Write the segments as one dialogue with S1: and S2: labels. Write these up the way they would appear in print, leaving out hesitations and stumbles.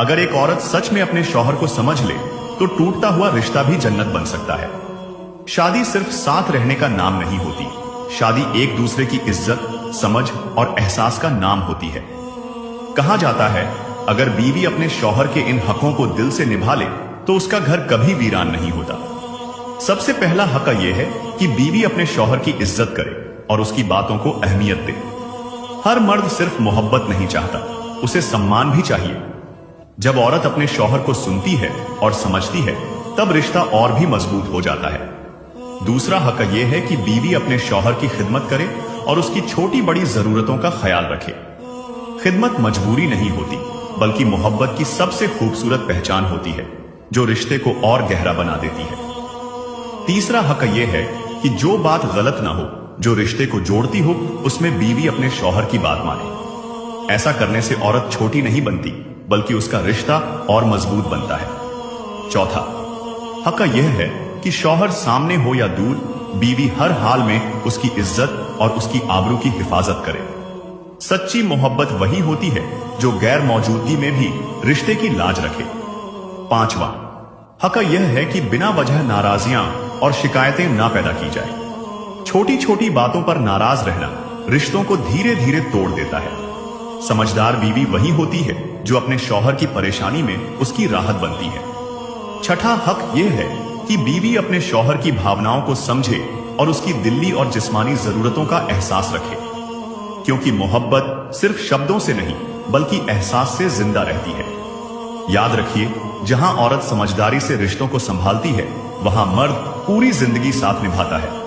S1: अगर एक औरत सच में अपने शौहर को समझ ले तो टूटता हुआ रिश्ता भी जन्नत बन सकता है। शादी सिर्फ साथ रहने का नाम नहीं होती, शादी एक दूसरे की इज्जत, समझ और एहसास का नाम होती है। कहा जाता है, अगर बीवी अपने शौहर के इन हकों को दिल से निभा ले तो उसका घर कभी वीरान नहीं होता। सबसे पहला हक यह है कि बीवी अपने शौहर की इज्जत करे और उसकी बातों को अहमियत दे। हर मर्द सिर्फ मोहब्बत नहीं चाहता, उसे सम्मान भी चाहिए। जब औरत अपने शौहर को सुनती है और समझती है तब रिश्ता और भी मजबूत हो जाता है। दूसरा हक यह है कि बीवी अपने शौहर की खिदमत करे और उसकी छोटी बड़ी जरूरतों का ख्याल रखे। खिदमत मजबूरी नहीं होती बल्कि मोहब्बत की सबसे खूबसूरत पहचान होती है जो रिश्ते को और गहरा बना देती है। तीसरा हक यह है कि जो बात गलत ना हो, जो रिश्ते को जोड़ती हो, उसमें बीवी अपने शौहर की बात माने। ऐसा करने से औरत छोटी नहीं बनती बल्कि उसका रिश्ता और मजबूत बनता है। चौथा हक यह है कि शौहर सामने हो या दूर, बीवी हर हाल में उसकी इज्जत और उसकी आबरू की हिफाजत करे। सच्ची मोहब्बत वही होती है जो गैर मौजूदगी में भी रिश्ते की लाज रखे। पांचवा हक यह है कि बिना वजह नाराजियां और शिकायतें ना पैदा की जाए। छोटी छोटी बातों पर नाराज रहना रिश्तों को धीरे धीरे तोड़ देता है। समझदार बीवी वही होती है जो अपने शौहर की परेशानी में उसकी राहत बनती है। छठा हक यह है कि बीवी अपने शौहर की भावनाओं को समझे और उसकी दिली और जिस्मानी जरूरतों का एहसास रखे, क्योंकि मोहब्बत सिर्फ शब्दों से नहीं बल्कि एहसास से जिंदा रहती है। याद रखिए, जहां औरत समझदारी से रिश्तों को संभालती है वहां मर्द पूरी जिंदगी साथ निभाता है।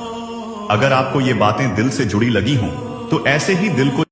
S1: अगर आपको ये बातें दिल से जुड़ी लगी हों तो ऐसे ही दिल को